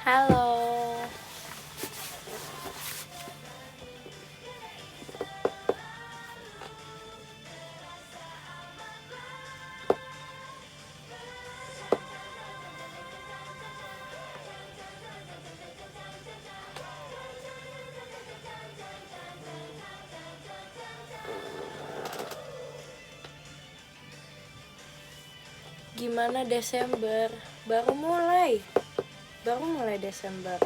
Halo. Gimana Desember? Baru mulai. Desember.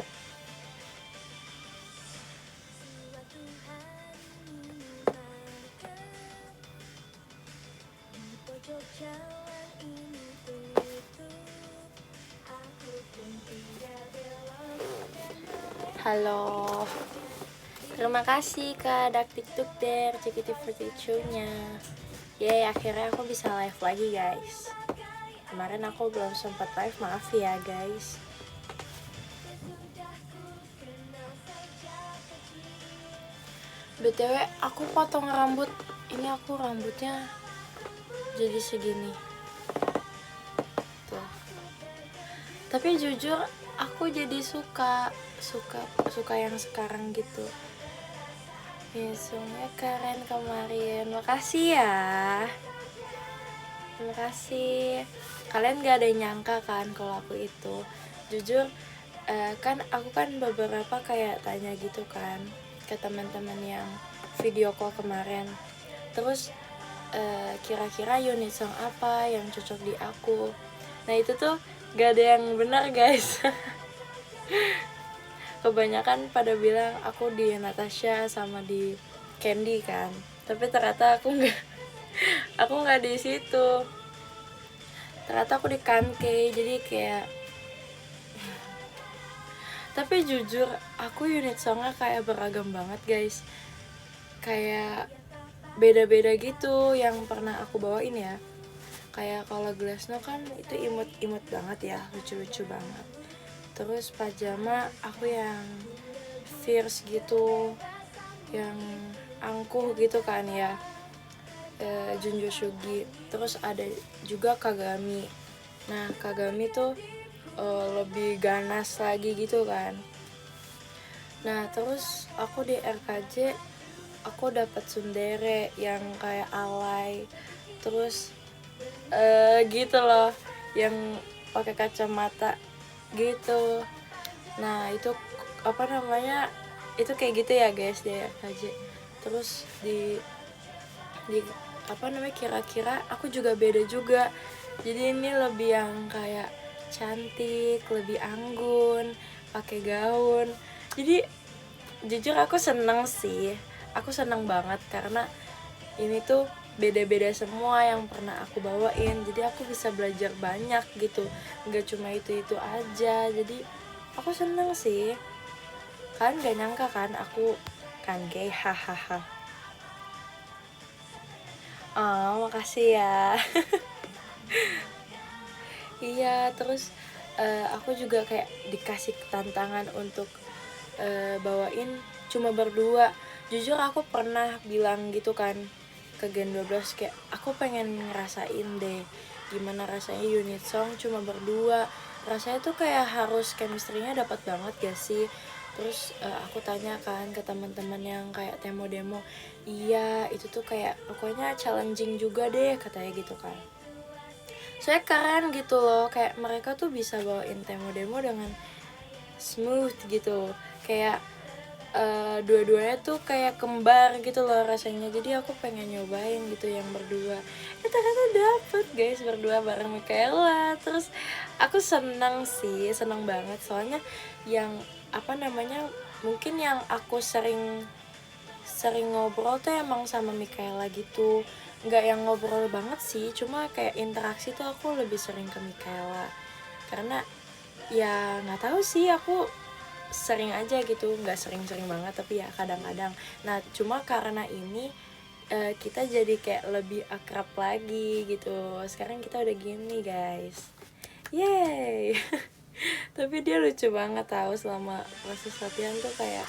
Halo. Terima kasih Kak Daktiktukder JKT48-nya. Yeay, akhirnya aku bisa live lagi guys. Kemarin aku belum sempat live, maaf ya guys. BTW aku potong rambut. Ini aku rambutnya jadi segini. Tuh. Tapi jujur aku jadi suka yang sekarang gitu. Sungnya keren kemarin. Makasih ya. Terima kasih. Kalian gak ada yang nyangka kan kalau aku itu. Jujur kan aku kan beberapa kayak tanya gitu kan ke teman-teman yang video call kemarin. Terus kira-kira unit song apa yang cocok di aku. Nah itu tuh gak ada yang benar guys. Kebanyakan pada bilang aku di Natasha sama di Candy kan. Tapi ternyata aku nggak di situ. Ternyata aku di Kanke, jadi kayak tapi jujur aku unit songnya kayak beragam banget guys, kayak beda-beda gitu yang pernah aku bawain ya. Kayak kalau Glassno kan itu imut banget ya, lucu-lucu banget. Terus pajama aku yang fierce gitu, yang angkuh gitu kan ya, Junjo Sugi. Terus ada juga Kagami. Nah Kagami tuh lebih ganas lagi gitu kan. Nah terus aku di RKJ aku dapat tsundere yang kayak alay, terus gitu loh, yang pakai kacamata gitu. Nah itu apa namanya, itu kayak gitu ya guys di RKJ. Terus di apa namanya, kira-kira aku juga beda juga. Jadi ini lebih yang kayak cantik, lebih anggun, pakai gaun. Jadi jujur aku seneng sih, aku seneng banget karena ini tuh beda-beda semua yang pernah aku bawain. Jadi aku bisa belajar banyak gitu, nggak cuma itu aja. Jadi aku seneng sih. Kalian gak nyangka kan aku kan gay, hahaha. Oh makasih ya. Iya, terus aku juga kayak dikasih tantangan untuk bawain cuma berdua. Jujur aku pernah bilang gitu kan ke Gen 12 kayak aku pengen ngerasain deh gimana rasanya unit song cuma berdua. Rasanya tuh kayak harus chemistry-nya dapat banget gak sih? Terus aku tanya kan ke teman-teman yang kayak demo, iya itu tuh kayak pokoknya challenging juga deh katanya gitu kan. Soalnya keren gitu loh, kayak mereka tuh bisa bawain demo dengan smooth gitu, kayak dua-duanya tuh kayak kembar gitu loh rasanya. Jadi aku pengen nyobain gitu yang berdua. Ternyata dapet guys berdua bareng Michaela. Terus aku seneng banget soalnya yang apa namanya, mungkin yang aku sering ngobrol tuh emang sama Michaela gitu, nggak yang ngobrol banget sih, cuma kayak interaksi tuh aku lebih sering ke Michaela karena ya nggak tahu sih, aku sering aja gitu, nggak sering-sering banget tapi ya kadang-kadang. Nah cuma karena ini kita jadi kayak lebih akrab lagi gitu. Sekarang kita udah gini guys, yeay. Tapi dia lucu banget tahu, selama proses latihan tuh kayak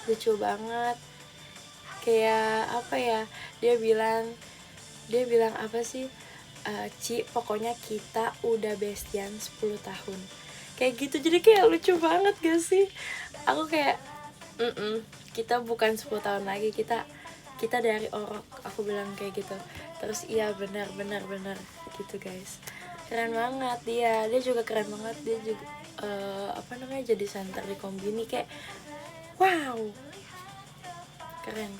lucu banget. Kayak apa ya, dia bilang apa sih, Ci pokoknya kita udah bestian 10 tahun. kayak gitu. Jadi kayak lucu banget gak sih? Aku kayak kita bukan 10 tahun lagi, kita dari orok, aku bilang kayak gitu. Terus iya benar gitu guys. Keren banget dia juga keren banget. Dia juga jadi center di Kombini, kayak wow, keren.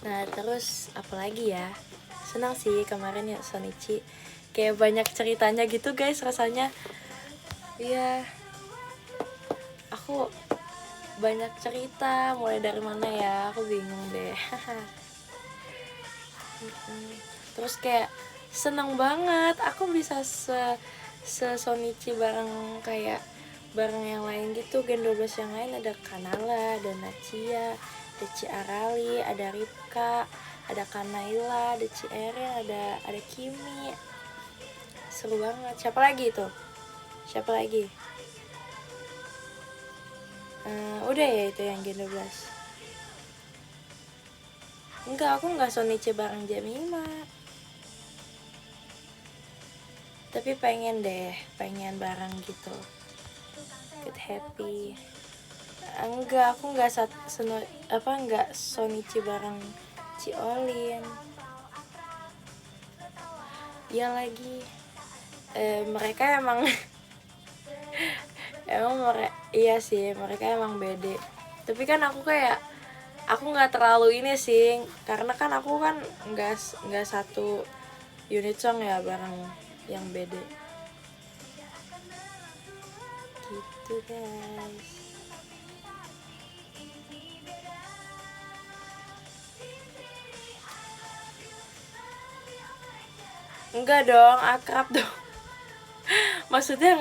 Nah terus apalagi ya, senang sih kemarin ya Shonichi, kayak banyak ceritanya gitu guys rasanya. Iya, aku banyak cerita, mulai dari mana ya, aku bingung deh. Terus kayak seneng banget aku bisa Shonichi bareng kayak bareng yang lain gitu, Gen 12 yang lain. Ada Kanala, ada Nachia, ada Ciarali, ada Ripka, ada Kanaila, ada Cierin, ada Kimi. Seru banget. Siapa lagi itu? Udah ya itu yang Gen 12. Enggak, aku enggak Shonichi bareng Jemima. Tapi pengen bareng gitu. Good happy. Enggak, aku enggak enggak Shonichi bareng Ciolin. Ya lagi. Mereka emang iya sih, mereka emang bede. Tapi kan aku nggak terlalu ini sih, karena kan aku kan nggak satu unit song ya bareng yang bede gitu guys. Enggak dong, akrab dong. Maksudnya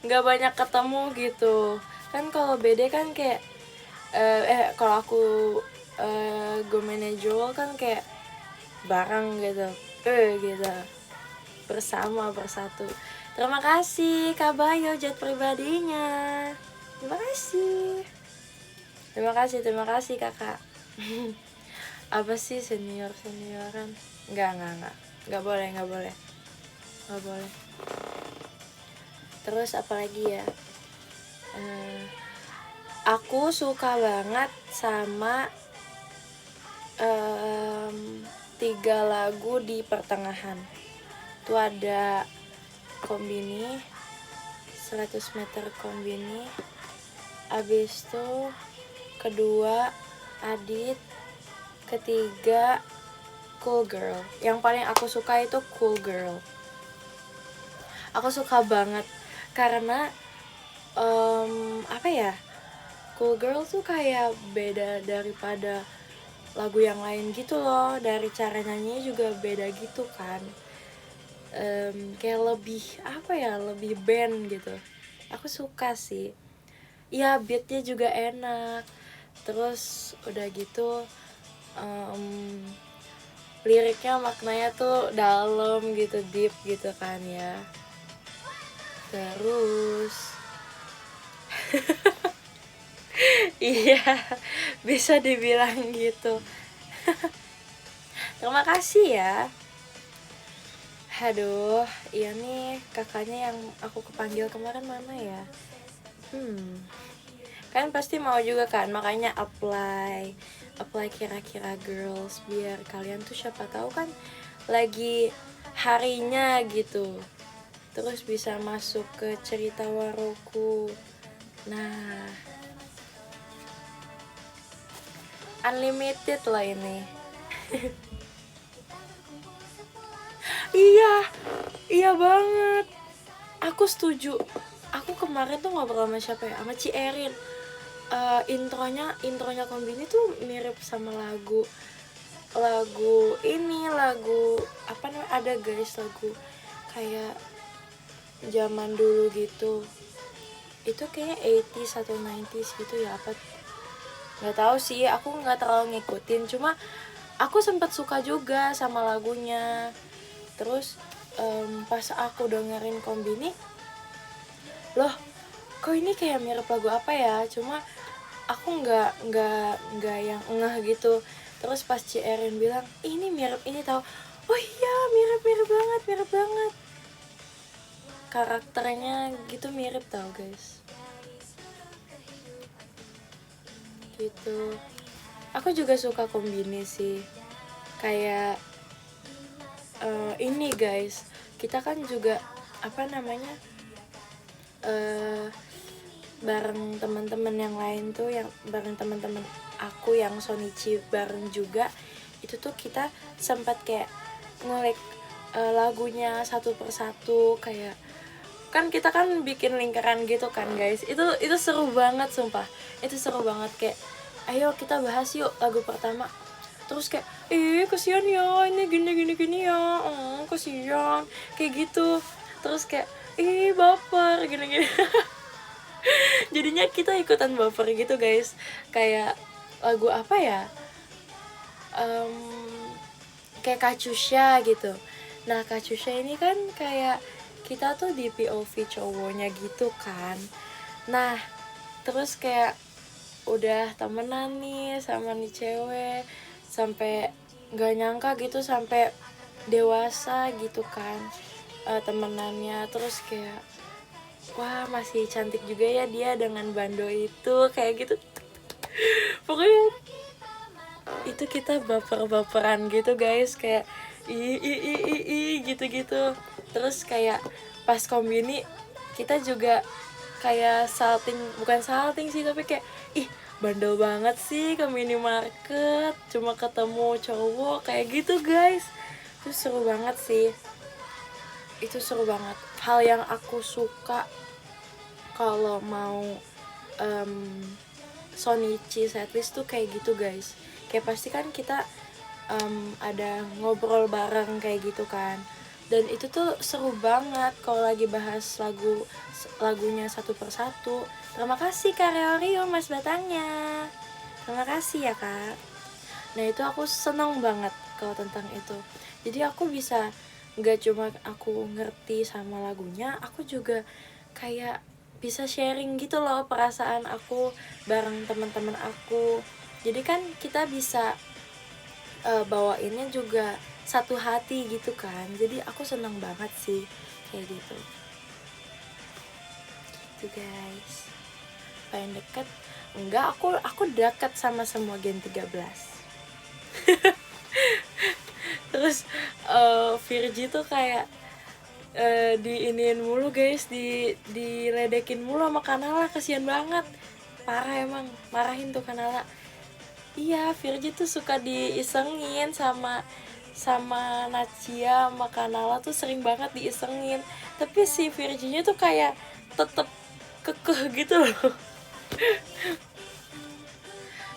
nggak banyak ketemu gitu kan. Kalau bede kan kayak kalau aku go manajeral kan kayak bareng gitu gitu, bersatu. Terima kasih Kak Bayo jet pribadinya. Terima kasih kakak. Apa sih senioran? Nggak boleh. Terus apalagi ya, aku suka banget sama 3 lagu di pertengahan. Itu ada Kombini, 100 meter Kombini, abis itu kedua Adit, ketiga Cool Girl. Yang paling aku suka itu Cool Girl. Aku suka banget karena apa ya, Cool Girl tuh kayak beda daripada lagu yang lain gitu loh. Dari cara nyanyinya juga beda gitu kan. Kayak lebih band gitu. Aku suka sih. Ya beatnya juga enak. Terus udah gitu liriknya maknanya tuh dalam gitu, deep gitu kan ya. Terus iya, bisa dibilang gitu. Terima kasih ya. Aduh, iya nih kakaknya yang aku kepanggil kemarin mana ya? Kan pasti mau juga kan, makanya apply kira-kira girls, biar kalian tuh siapa tahu kan lagi harinya gitu, terus bisa masuk ke cerita Waroku. Nah, unlimited lah ini. Iya banget, aku setuju. Aku kemarin tuh ngobrol sama siapa ya, sama Cierin. Intronya Kombini tuh mirip sama lagu apa namanya, ada guys, lagu kayak zaman dulu gitu. Itu kayaknya 80s atau 90s gitu ya, apa nggak tahu sih, aku nggak terlalu ngikutin. Cuma aku sempat suka juga sama lagunya. Terus pas aku dengerin Kombini, loh kok ini kayak mirip lagu apa ya, cuma aku nggak yang ngeh gitu. Terus pas Erin bilang ini mirip ini, tahu, oh iya mirip banget karakternya gitu mirip tau guys, gitu. Aku juga suka kombini sih, kayak ini guys, kita kan juga apa namanya bareng teman-teman yang lain tuh, yang bareng teman-teman aku yang Shonichi bareng juga, itu tuh kita sempat kayak ngulik lagunya satu persatu, kayak kan kita kan bikin lingkaran gitu kan guys, itu seru banget sumpah, itu seru banget. Kayak ayo kita bahas yuk lagu pertama, terus kayak kasihan ya ini gini gini gini ya, kasihan kayak gitu, terus kayak baper gini gini. Jadinya kita ikutan baper gitu guys. Kayak lagu apa ya, kayak Kachusha gitu. Nah Kachusha ini kan kayak kita tuh di POV cowoknya gitu kan. Nah terus kayak udah temenan nih sama nih cewek, sampai nggak nyangka gitu sampai dewasa gitu kan temenannya. Terus kayak wah masih cantik juga ya dia dengan bando itu, kayak gitu. Pokoknya itu kita baper-baperan gitu guys, kayak gitu-gitu. Terus kayak pas kombini kita juga kayak salting, bukan salting sih, tapi kayak bandel banget sih ke minimarket cuma ketemu cowok kayak gitu guys. Itu seru banget sih, itu seru banget. Hal yang aku suka kalau mau Shonichi setlist tuh kayak gitu guys. Kayak pasti kan kita ada ngobrol bareng kayak gitu kan, dan itu tuh seru banget kalau lagi bahas lagunya satu persatu. Terima kasih Kak Rio Mas Batangnya, terima kasih ya Kak. Nah itu aku seneng banget kalau tentang itu. Jadi aku bisa, nggak cuma aku ngerti sama lagunya, aku juga kayak bisa sharing gitu loh perasaan aku bareng teman-teman aku. Jadi kan kita bisa bawainnya juga satu hati gitu kan. Jadi aku seneng banget sih kayak gitu guys. Paling deket enggak, aku dekat sama semua Gen 13. Terus Virgi tuh kayak diiniin mulu guys, diledekin mulu sama Kanala, kasihan banget, parah emang, marahin tuh Kanala. Iya, Virgi tuh suka diisengin sama Nachia sama Kanala tuh, sering banget diisengin. Tapi si Virginya tuh kayak tetep kekeh gitu loh.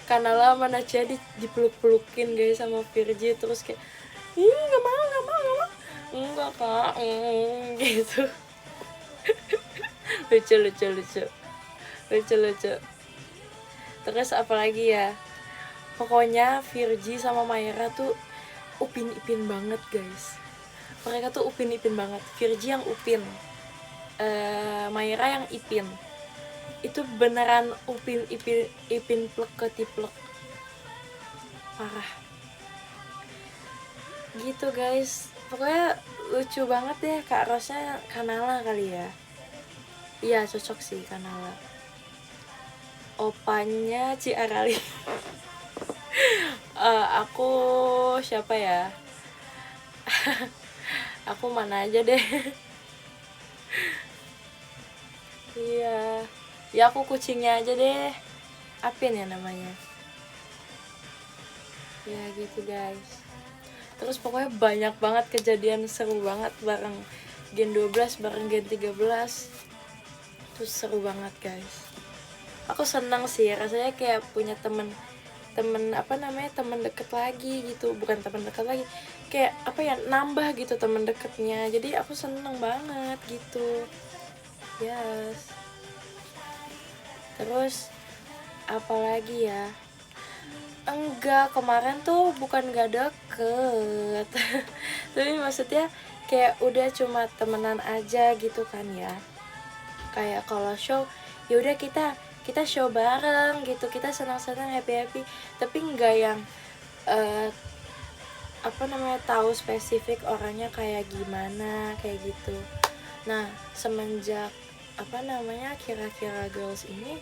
Kanala sama Nachia dipeluk-pelukin guys sama Virgi, terus kayak nggak mau enggak kak, gitu. lucu. Terus apalagi ya, pokoknya Virgi sama Mayra tuh upin-ipin banget guys. Mereka tuh upin-ipin banget. Virgi yang upin, Mayra yang ipin. Itu beneran upin-ipin plek ketiplek, parah gitu guys. Pokoknya lucu banget deh. Kak Rosnya Kanala kali ya. Iya cocok sih Kanala. Opanya Ciarali. Aku siapa ya? Aku mana aja deh. Iya, ya aku kucingnya aja deh. Apin ya namanya. Ya gitu guys. Terus pokoknya banyak banget kejadian seru banget bareng Gen 12 bareng Gen 13. Terus seru banget guys. Aku senang sih rasanya kayak punya temen deket lagi gitu. Bukan temen deket lagi, kayak apa ya, nambah gitu temen deketnya. Jadi aku seneng banget gitu. Yes. Terus apalagi ya, enggak, kemarin tuh bukan gak deket. Tapi maksudnya kayak udah cuma temenan aja gitu kan ya. Kayak kalau show ya udah kita show bareng gitu, kita senang-senang happy. Tapi enggak yang tahu spesifik orangnya kayak gimana kayak gitu. Nah semenjak kira-kira girls ini,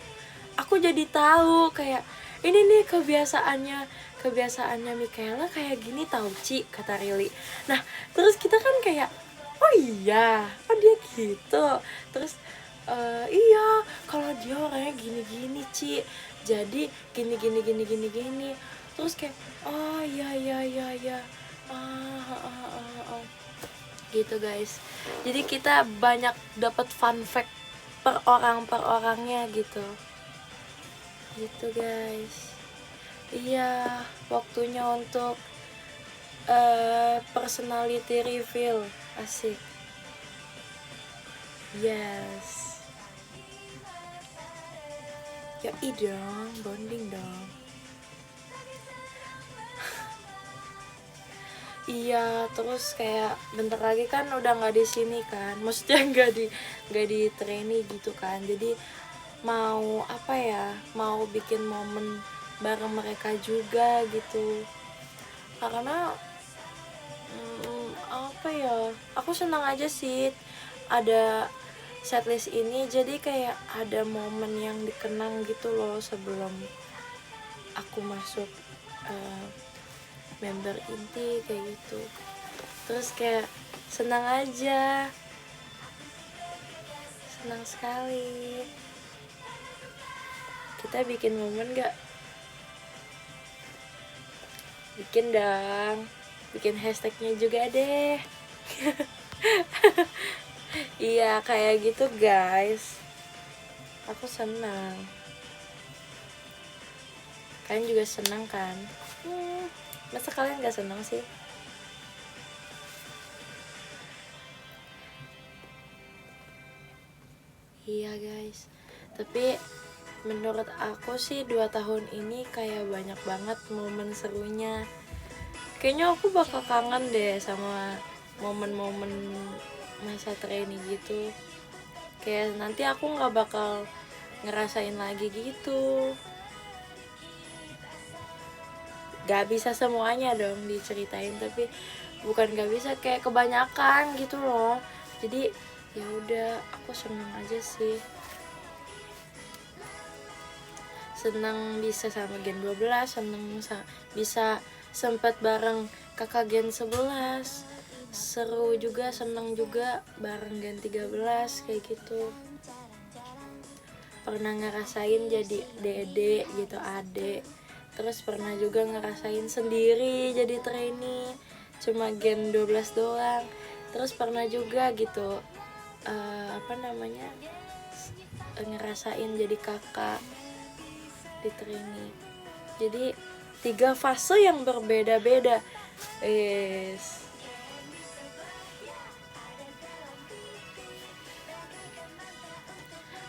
aku jadi tahu kayak ini nih kebiasaannya Michaela kayak gini tau Ci, kata Rili. Nah terus kita kan kayak oh iya, oh dia gitu. Terus iya kalau dia orangnya gini Ci, jadi gini. Terus kayak oh iya gitu guys. Jadi kita banyak dapat fun fact per orangnya gitu guys. Iya, waktunya untuk personality reveal. Asik. Yes. Yoi dong, bonding dong. Iya, terus kayak bentar lagi kan udah nggak di sini kan, maksudnya nggak di trainee gitu kan. Jadi mau mau bikin momen bareng mereka juga gitu. Karena aku senang aja sih ada setlist ini, jadi kayak ada momen yang dikenang gitu loh sebelum aku masuk member inti kayak gitu. Terus kayak senang aja, senang sekali. Kita bikin momen gak? Bikin dong, bikin hashtagnya juga deh. Iya kayak gitu guys, aku senang, kalian juga senang kan? Masa kalian gak senang sih? Iya guys, tapi menurut aku sih 2 tahun ini kayak banyak banget momen serunya. Kayaknya aku bakal kangen deh sama momen-momen masa trainee gitu. Kayak nanti aku gak bakal ngerasain lagi gitu. Gak bisa semuanya dong diceritain, tapi bukan gak bisa, kayak kebanyakan gitu loh. Jadi ya udah, aku seneng aja sih, seneng bisa sama Gen 12, seneng bisa sempat bareng kakak Gen 11, seru juga, seneng juga bareng Gen 13 kayak gitu. Pernah ngerasain jadi dede gitu, adek. Terus pernah juga ngerasain sendiri jadi trainee cuma Gen 12 doang. Terus pernah juga gitu ngerasain jadi kakak di trainee. Jadi 3 fase yang berbeda-beda.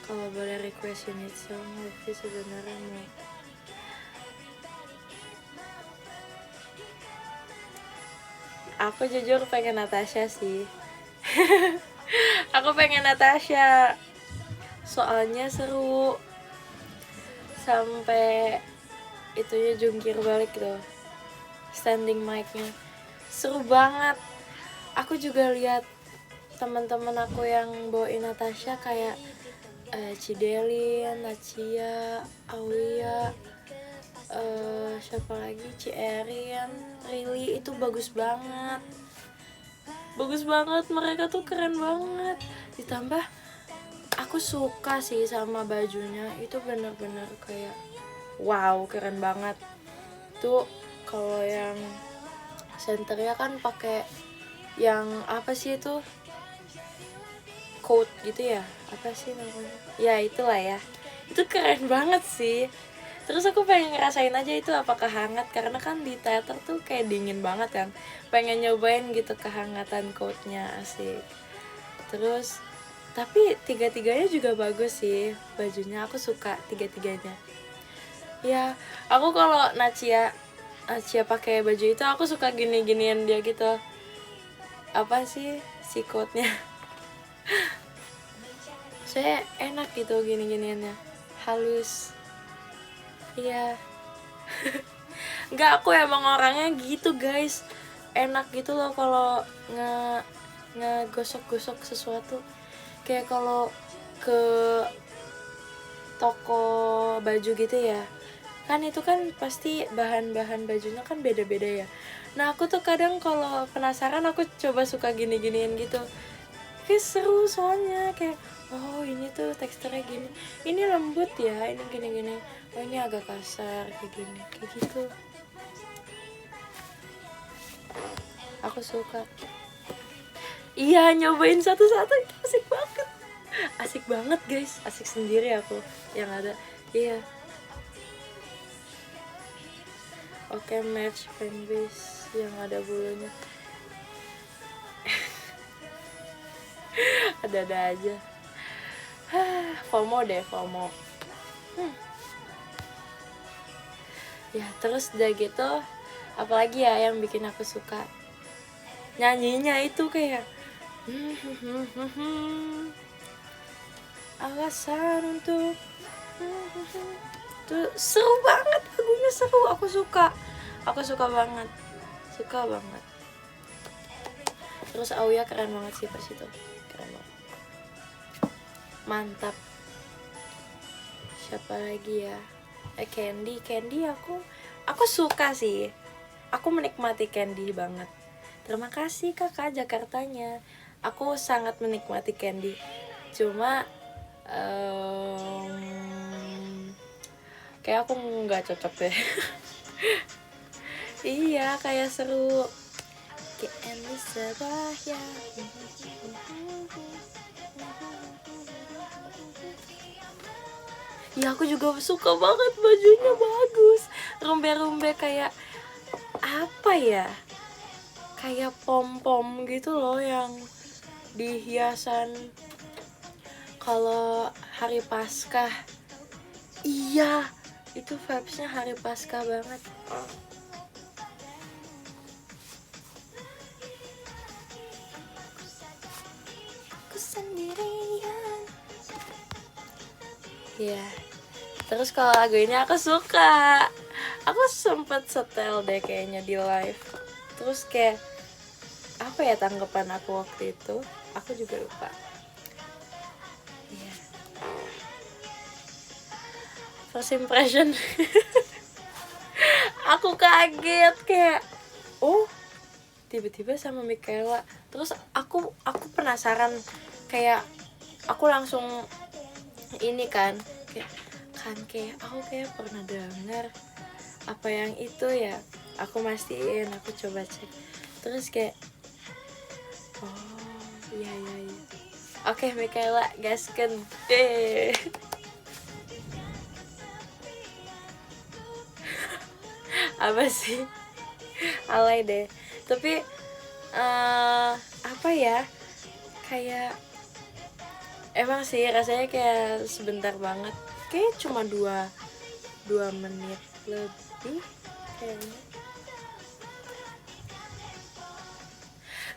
Kalau boleh request unit song, Luffy sebenarnya mau aku jujur pengen Natasha sih. Aku pengen Natasha, soalnya seru sampai itunya jungkir balik gitu, standing mic-nya seru banget. Aku juga lihat teman-teman aku yang bawain Natasha kayak Cidelin, Nacia, Aulia, siapa lagi, Cierin, Rili, itu bagus banget, mereka tuh keren banget. Ditambah aku suka sih sama bajunya, itu bener-bener kayak wow, keren banget. Tuh kalau yang senternya kan pakai yang apa sih itu, coat gitu ya, apa sih namanya ya, itulah ya, itu keren banget sih. Terus aku pengen ngerasain aja itu apakah hangat, karena kan di teater tuh kayak dingin banget kan, pengen nyobain gitu kehangatan coatnya, asik. Terus tapi tiga-tiganya juga bagus sih bajunya, aku suka tiga-tiganya ya. Aku kalau Nacia pakai baju itu aku suka gini-ginian dia gitu, apa sih si coatnya. Saya enak gitu gini-giniannya, halus. Iya. Enggak, aku emang orangnya gitu guys, enak gitu loh kalau ngegosok-gosok sesuatu. Kayak kalau ke toko baju gitu ya, kan itu kan pasti bahan-bahan bajunya kan beda-beda ya. Nah aku tuh kadang kalau penasaran aku coba suka gini-giniin gitu, kayak seru soalnya, kayak oh ini tuh teksturnya gini, ini lembut ya, ini gini-gini, oh ini agak kasar kayak gini, kayak gitu. Aku suka. Iya, nyobain satu-satu itu asik banget. Asik banget guys, asik sendiri aku yang ada. Iya. Oke, match fanbase yang ada bulunya. Ada-ada aja. FOMO deh, FOMO. Ya, terus udah gitu, apalagi ya yang bikin aku suka? Nyanyinya itu kayak alasan untuk tuh seru banget, lagunya seru, aku suka banget, suka banget. Terus Auya keren banget sih pas itu, keren banget, mantap. Siapa lagi ya? Candy aku suka sih, aku menikmati Candy banget. Terima kasih kakak Jakartanya, aku sangat menikmati Candy. Cuma kayak aku nggak cocok deh. Iya, kayak seru kayak Sabah ya. Ya aku juga suka banget, bajunya bagus, rumbe-rumbe kayak apa ya, kayak pom-pom gitu loh yang dihiasan kalau hari Paskah. Iya, itu vibesnya hari Paskah banget. Aku sendirian. Iya. Terus kalau lagu ini aku suka, aku sempet setel deh kayaknya di live. Terus kayak apa ya tanggapan aku waktu itu, aku juga lupa. Iya. First impression. Aku kaget kayak oh tiba-tiba sama Michaela. Terus aku penasaran, kayak aku langsung ini kan kayak aku kayak pernah dengar apa yang itu ya, aku mastiin, aku coba cek, terus kayak oh iya. Oke, Michaela gasken apa sih, alay deh, tapi apa ya, kayak emang sih rasanya kayak sebentar banget, kayak cuma 2 menit lebih kayaknya.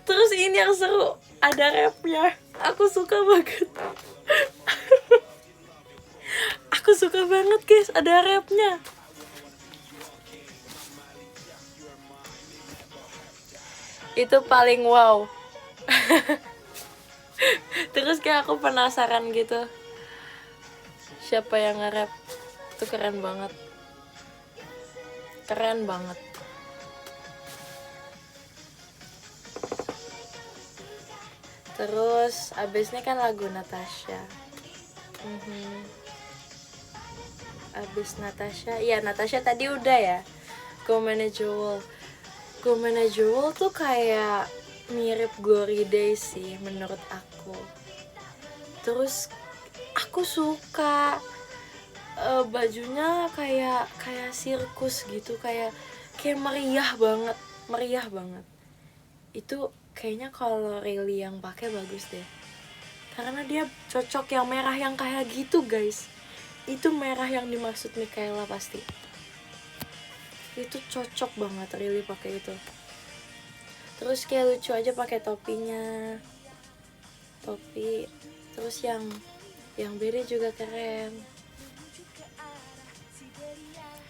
Terus ini yang seru, ada rapnya, aku suka banget. Aku suka banget guys, ada rapnya. Itu paling wow. Terus kayak aku penasaran gitu, siapa yang nge-rap. Itu keren banget. Terus abisnya kan lagu Natasha. Abis Natasha, iya Natasha tadi udah ya. Go Manageable tuh kayak mirip Glory Days sih menurut aku. Terus aku suka bajunya kayak sirkus gitu, kayak meriah banget. Itu kayaknya kalau Riley yang pakai bagus deh, karena dia cocok yang merah yang kayak gitu guys. Itu merah yang dimaksud Michaela pasti. Itu cocok banget Riley pakai itu. Terus kayak lucu aja pakai topinya, topi. Terus yang beda juga keren,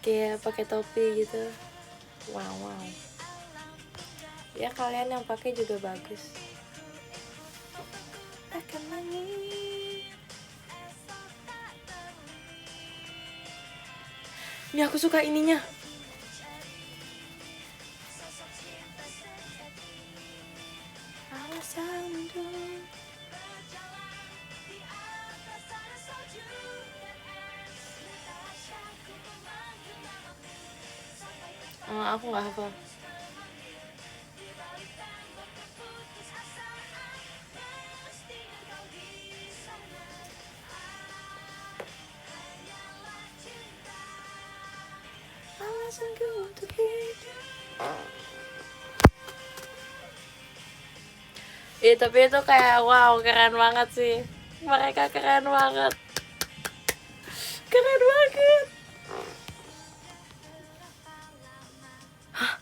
kayak pakai topi gitu. Wow. Ya kalian yang pakai juga bagus. Ini aku suka ininya. Aku nggak hafal. Tapi itu kayak wow, keren banget sih. Mereka keren banget. Keren banget. Hah?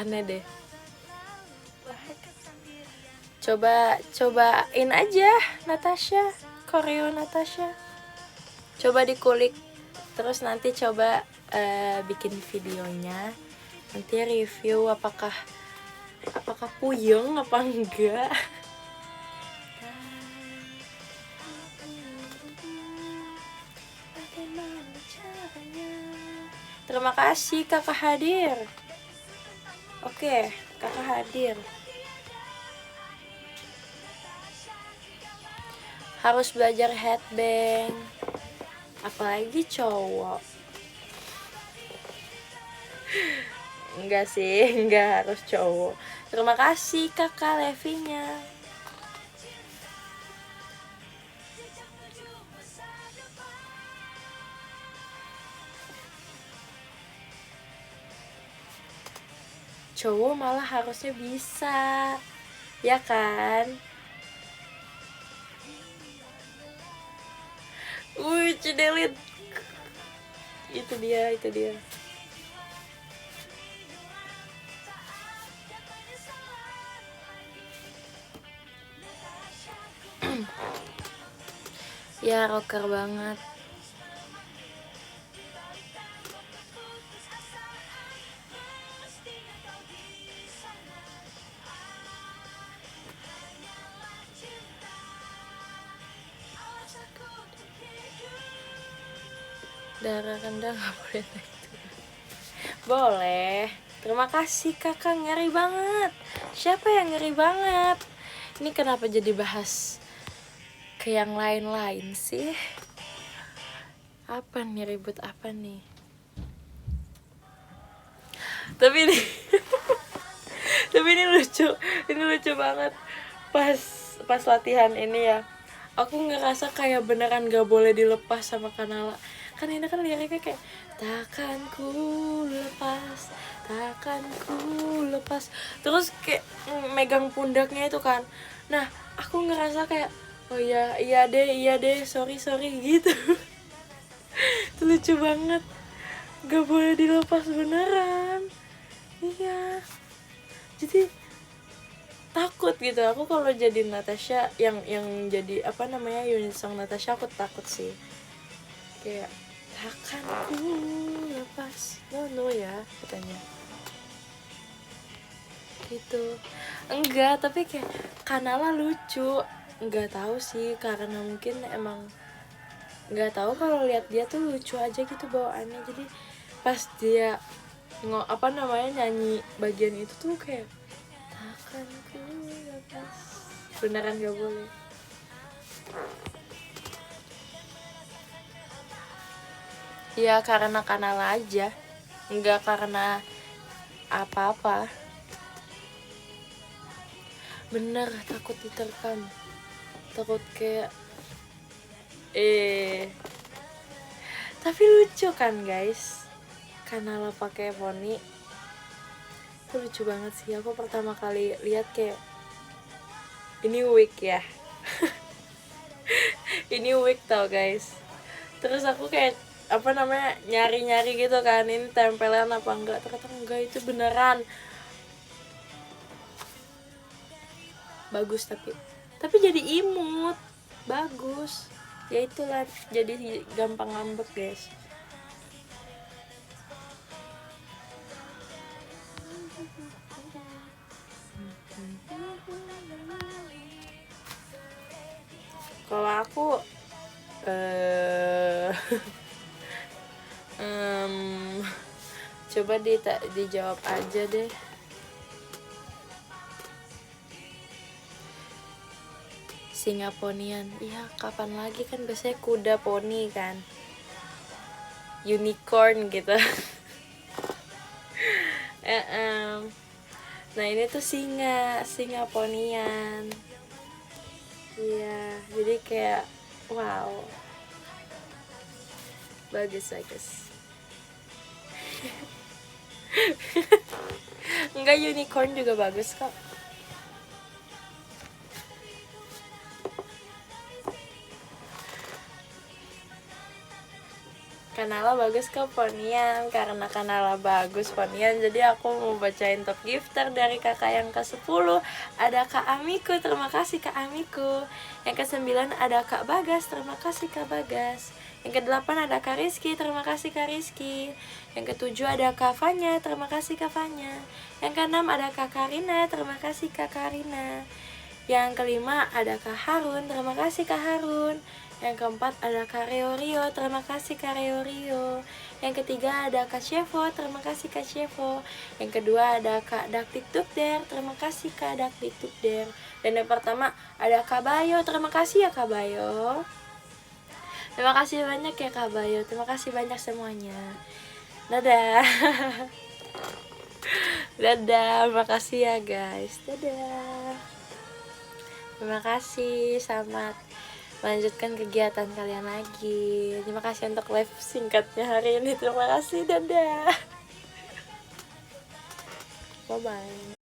Aneh deh. Cobain aja Natasha, koreo Natasha. Coba dikulik. Terus nanti coba bikin videonya. Nanti review apakah puyeng apa enggak. Terima kasih kakak hadir. Oke, kakak hadir. Harus belajar headbang. Apalagi cowok. Enggak sih, enggak harus cowok. Terima kasih kakak Levinya. Cowok malah harusnya bisa, ya kan? Cidelit. Itu dia. Ya, rocker banget. Darah rendah gak boleh naik turun. Boleh. Terima kasih kakak, ngeri banget. Siapa yang ngeri banget? Ini kenapa jadi bahas ke yang lain-lain sih? Apa nih, ribut apa nih? Tapi ini lucu banget. Pas latihan ini ya, aku ngerasa kayak beneran gak boleh dilepas sama Kanala. Kan ini kan liriknya kayak takkan ku lepas, terus kayak megang pundaknya itu kan. Nah, aku ngerasa kayak oh iya deh sorry gitu. Itu lucu banget, gak boleh dilepas beneran. Iya, jadi takut gitu aku kalau jadi Natasha, yang jadi apa namanya unit song Natasha, aku takut sih. Kayak takkan ku lepas, no ya katanya gitu. Enggak, tapi kayak Kanala lucu. Enggak tahu sih, karena mungkin emang nggak tahu, kalau lihat dia tuh lucu aja gitu bawaannya. Jadi pas dia nyanyi bagian itu tuh kayak takkan ku lepas, beneran gak boleh. Ya karena Kanala aja, nggak karena apa-apa. Bener, takut diterkam, takut kayak tapi lucu kan guys, Kanala pakai poni itu lucu banget sih. Aku pertama kali lihat kayak ini wig ya. Ini wig tau guys. Terus aku kayak nyari gitu kan, ini tempelan apa enggak, ternyata enggak, itu beneran bagus. Tapi jadi imut, bagus ya, itulah jadi gampang ngambek guys. Kalau aku Coba dijawab aja deh. Singa ponian. Iya, kapan lagi, kan biasanya kuda poni kan. Unicorn gitu. Nah, ini tuh singa ponian. Iya, jadi kayak wow. Bagus. Enggak, unicorn juga bagus kok. Kanala bagus kok ponian. Karena Kanala bagus ponian, jadi aku mau bacain top gifter dari kakak yang ke-10. Ada Kak Amiku, terima kasih Kak Amiku. Yang ke-9 ada Kak Bagas, terima kasih Kak Bagas. Yang ke-8 ada Kak Rizky, terima kasih Kak Rizky. Yang ke-7 ada Kak Fanya, terima kasih Kak Fanya. Yang ke-6 ada Kak Karina, terima kasih Kak Karina. Yang ke-5 ada Kak Harun, terima kasih Kak Harun. Yang ke-4 ada Kak Rio, terima kasih Kak Rio. Yang ke-3 ada Kak Chevo, terima kasih Kak Chevo. Yang kedua ada Kak Dakdikdukder, terima kasih Kak Dakdikdukder. Dan yang pertama ada Kak Bayo, terima kasih ya Kak Bayo. Terima kasih banyak ya Kak Bayo, terima kasih banyak semuanya. Dadah. Dadah, makasih ya guys. Dadah. Terima kasih, selamat melanjutkan kegiatan kalian lagi. Terima kasih untuk live singkatnya hari ini. Terima kasih, dadah. Bye bye.